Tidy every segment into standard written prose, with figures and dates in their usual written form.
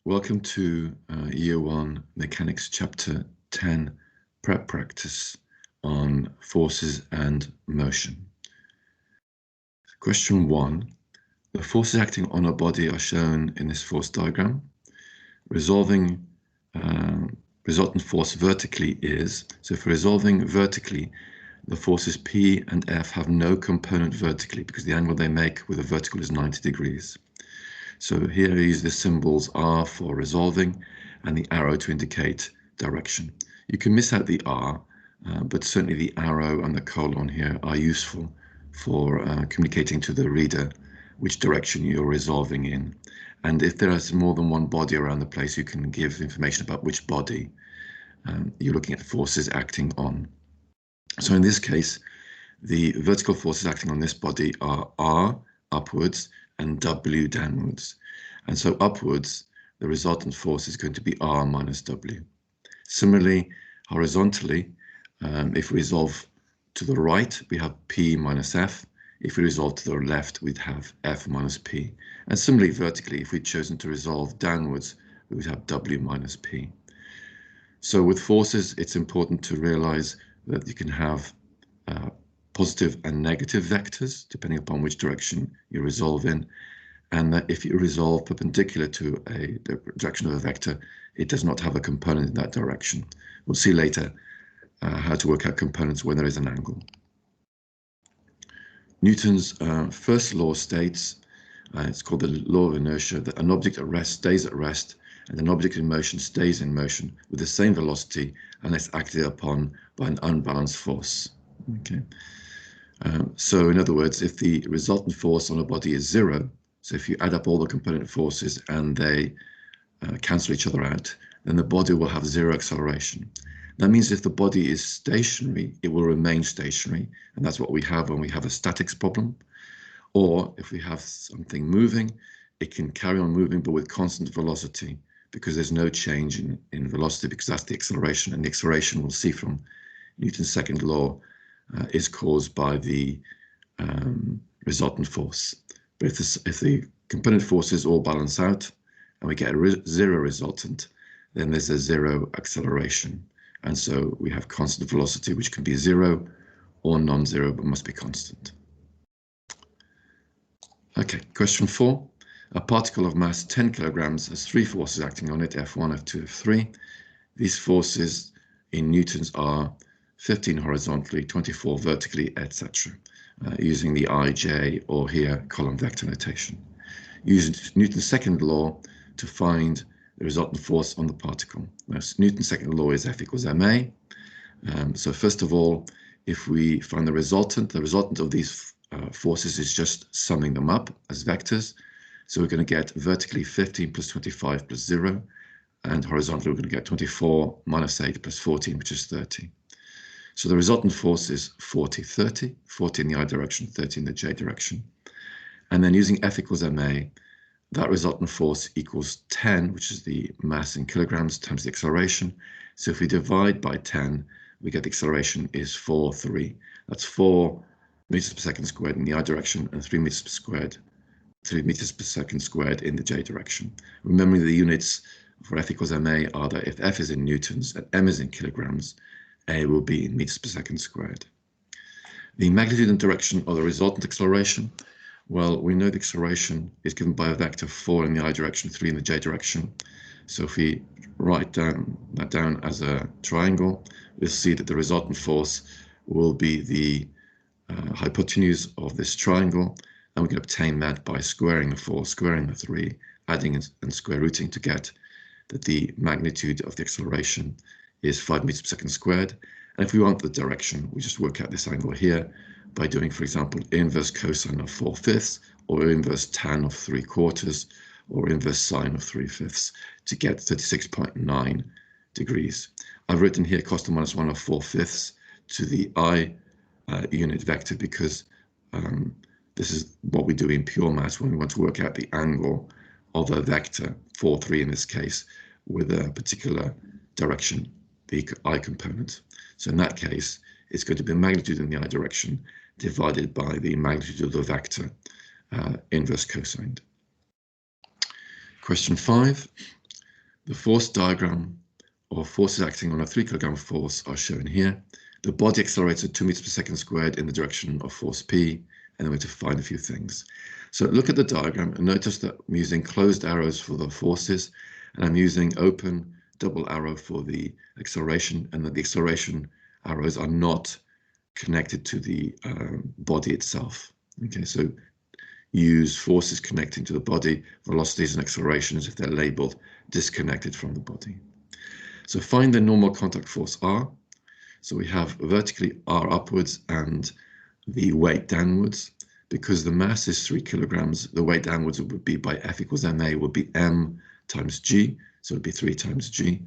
Welcome to Year 1 Mechanics Chapter 10 Prep Practice on Forces and Motion. Question 1. The forces acting on a body are shown in this force diagram. Resolving resultant force vertically is, so for resolving vertically, the forces P and F have no component vertically because the angle they make with a vertical is 90 degrees. So here I use the symbols R for resolving and the arrow to indicate direction. You can miss out the R, but certainly the arrow and the colon here are useful for communicating to the reader which direction you're resolving in. And if there is more than one body around the place, you can give information about which body you're looking at forces acting on. So in this case, the vertical forces acting on this body are R upwards and W downwards. And so upwards, the resultant force is going to be R minus W. Similarly, horizontally, if we resolve to the right, we have P minus F. If we resolve to the left, we'd have F minus P. And similarly, vertically, if we'd chosen to resolve downwards, we would have W minus P. So with forces, it's important to realize that you can have positive and negative vectors, depending upon which direction you resolve in, and that if you resolve perpendicular to the direction of a vector, it does not have a component in that direction. We'll see later how to work out components when there is an angle. Newton's first law states, it's called the law of inertia, that an object at rest stays at rest, and an object in motion stays in motion with the same velocity unless acted upon by an unbalanced force. Okay. So in other words, if the resultant force on a body is 0, so if you add up all the component forces and they cancel each other out, then the body will have 0 acceleration. That means if the body is stationary, it will remain stationary, and that's what we have when we have a statics problem. Or if we have something moving, it can carry on moving but with constant velocity because there's no change in velocity, because that's the acceleration, and the acceleration we'll see from Newton's second law is caused by the resultant force. But if the component forces all balance out and we get a 0 resultant, then there's a 0 acceleration. And so we have constant velocity, which can be 0 or non-zero, but must be constant. Okay, question 4. A particle of mass 10 kilograms has 3 forces acting on it, F1, F2, F3. These forces in newtons are 15 horizontally, 24 vertically, etc., using the I, J, or here column vector notation. Using Newton's second law to find the resultant force on the particle. Now, Newton's second law is F equals ma. So first of all, if we find the resultant of these forces is just summing them up as vectors. So we're going to get vertically 15 plus 25 plus 0, and horizontally we're going to get 24 minus 8 plus 14, which is 30. So the resultant force is 40, 30, 40 in the I direction, 30 in the J direction. And then using F equals ma, that resultant force equals 10, which is the mass in kilograms, times the acceleration. So if we divide by 10, we get the acceleration is 4, 3. That's 4 meters per second squared in the I direction and 3 meters per second squared in the J direction. Remembering the units for F equals ma are that if F is in newtons and m is in kilograms, A will be in meters per second squared. The magnitude and direction of the resultant acceleration, well, we know the acceleration is given by a vector 4 in the I direction, 3 in the J direction. So if we write that down as a triangle, we'll see that the resultant force will be the hypotenuse of this triangle, and we can obtain that by squaring the 4, squaring the 3, adding and square rooting to get that the magnitude of the acceleration is 5 meters per second squared. And if we want the direction, we just work out this angle here by doing, for example, inverse cosine of 4/5, or inverse tan of 3/4, or inverse sine of 3/5 to get 36.9 degrees. I've written here cos to minus 1 of 4/5 to the I unit vector because this is what we do in pure maths when we want to work out the angle of a vector, 4, 3 in this case, with a particular direction, the I component. So in that case, it's going to be the magnitude in the I direction divided by the magnitude of the vector inverse cosine. Question 5. The force diagram or forces acting on a 3 kilogram force are shown here. The body accelerates at 2 meters per second squared in the direction of force P, and then we have to find a few things. So look at the diagram and notice that I'm using closed arrows for the forces, and I'm using open double arrow for the acceleration, and that the acceleration arrows are not connected to the body itself. Okay, so use forces connecting to the body, velocities and accelerations if they're labeled disconnected from the body. So find the normal contact force R. So we have vertically R upwards and the weight downwards. Because the mass is 3 kilograms, the weight downwards would be by F equals ma would be m times g, so it would be 3 times g.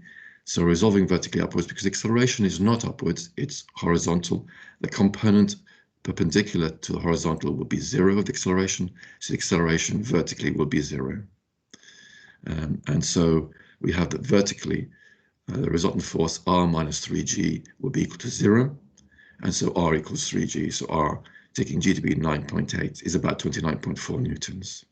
So resolving vertically upwards, because acceleration is not upwards, it's horizontal. The component perpendicular to the horizontal would be 0 of the acceleration, so the acceleration vertically will be 0. And so we have that vertically, the resultant force R minus 3g will be equal to 0, and so R equals 3g, so R, taking g to be 9.8, is about 29.4 newtons.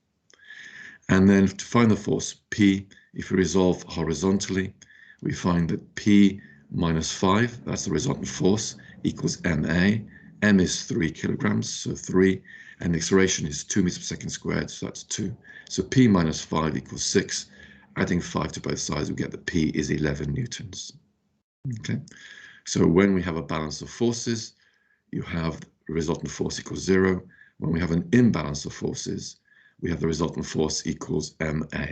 And then to find the force P, if we resolve horizontally, we find that P minus 5, that's the resultant force, equals ma. M is 3 kilograms, so 3, and the acceleration is 2 meters per second squared, so that's 2. So P minus 5 equals 6. Adding 5 to both sides, we get that P is 11 newtons. Okay, so when we have a balance of forces, you have the resultant force equals 0. When we have an imbalance of forces, we have the resultant force equals ma.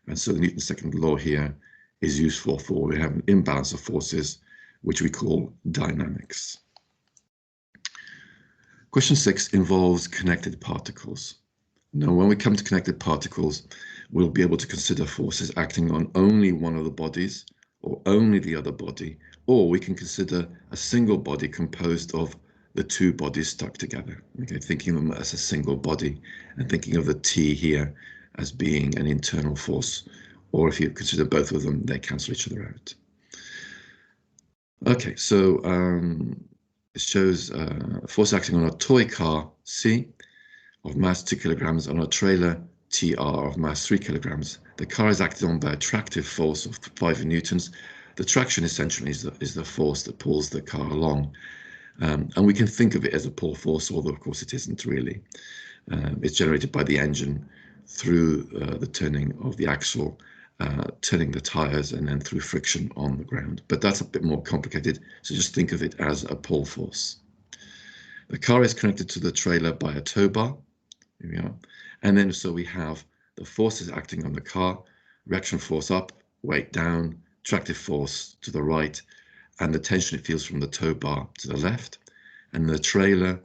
And so the Newton's second law here is useful for we have an imbalance of forces, which we call dynamics. Question 6 involves connected particles. Now, when we come to connected particles, we'll be able to consider forces acting on only one of the bodies or only the other body, or we can consider a single body composed of the two bodies stuck together. Okay, thinking of them as a single body and thinking of the T here as being an internal force, or if you consider both of them, they cancel each other out. Okay, so it shows a force acting on a toy car C of mass 2 kilograms on a trailer TR of mass 3 kilograms. The car is acted on by a tractive force of 5 newtons. The traction essentially is the force that pulls the car along. And we can think of it as a pull force, although of course it isn't really. It's generated by the engine through the turning of the axle, turning the tires, and then through friction on the ground. But that's a bit more complicated, so just think of it as a pull force. The car is connected to the trailer by a tow bar. Here we are. And then so we have the forces acting on the car, reaction force up, weight down, tractive force to the right, and the tension it feels from the tow bar to the left. And the trailer,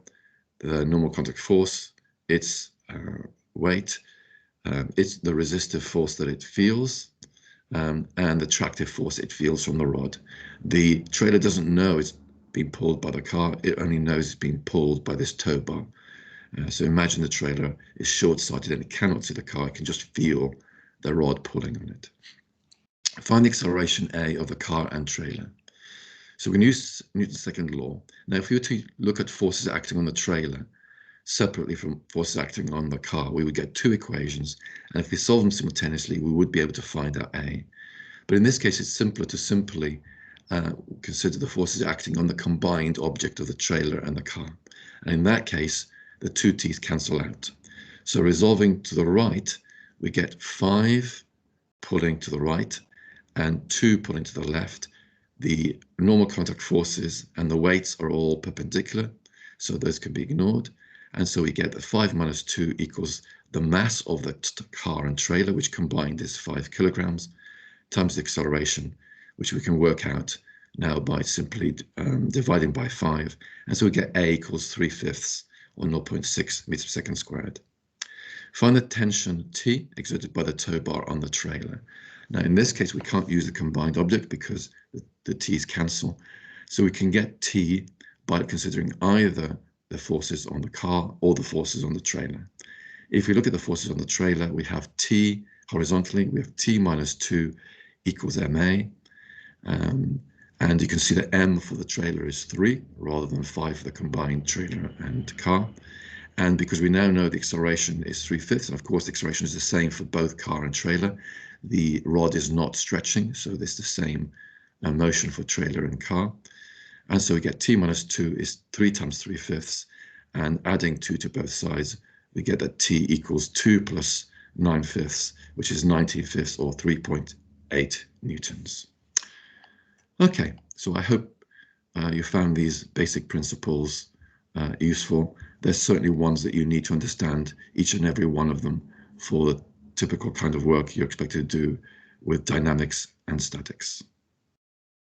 the normal contact force, its weight, it's the resistive force that it feels, and the tractive force it feels from the rod. The trailer doesn't know it's being pulled by the car, it only knows it's being pulled by this tow bar. So imagine the trailer is short-sighted and it cannot see the car, it can just feel the rod pulling on it. Find the acceleration A of the car and trailer. So we can use Newton's second law. Now, if we were to look at forces acting on the trailer separately from forces acting on the car, we would get two equations. And if we solve them simultaneously, we would be able to find out A. But in this case, it's simpler to simply consider the forces acting on the combined object of the trailer and the car. And in that case, the two T's cancel out. So resolving to the right, we get 5 pulling to the right and 2 pulling to the left. The normal contact forces and the weights are all perpendicular, so those can be ignored. And so we get that 5 minus 2 equals the mass of the car and trailer, which combined is 5 kilograms, times the acceleration, which we can work out now by simply dividing by 5. And so we get A equals 3/5 or 0.6 meters per second squared. Find the tension T exerted by the tow bar on the trailer. Now, in this case, we can't use the combined object because the T's cancel. So we can get T by considering either the forces on the car or the forces on the trailer. If we look at the forces on the trailer, we have T horizontally, we have T minus 2 equals ma. And you can see that m for the trailer is 3 rather than 5 for the combined trailer and car. And because we now know the acceleration is 3/5, and of course the acceleration is the same for both car and trailer, the rod is not stretching, so there's the same motion for trailer and car. And so we get t minus 2 is 3 times 3/5, and adding 2 to both sides, we get that t equals 2 plus 9/5, which is 19/5 or 3.8 newtons. Okay, so I hope you found these basic principles useful. There's certainly ones that you need to understand, each and every one of them, for the typical kind of work you're expected to do with dynamics and statics.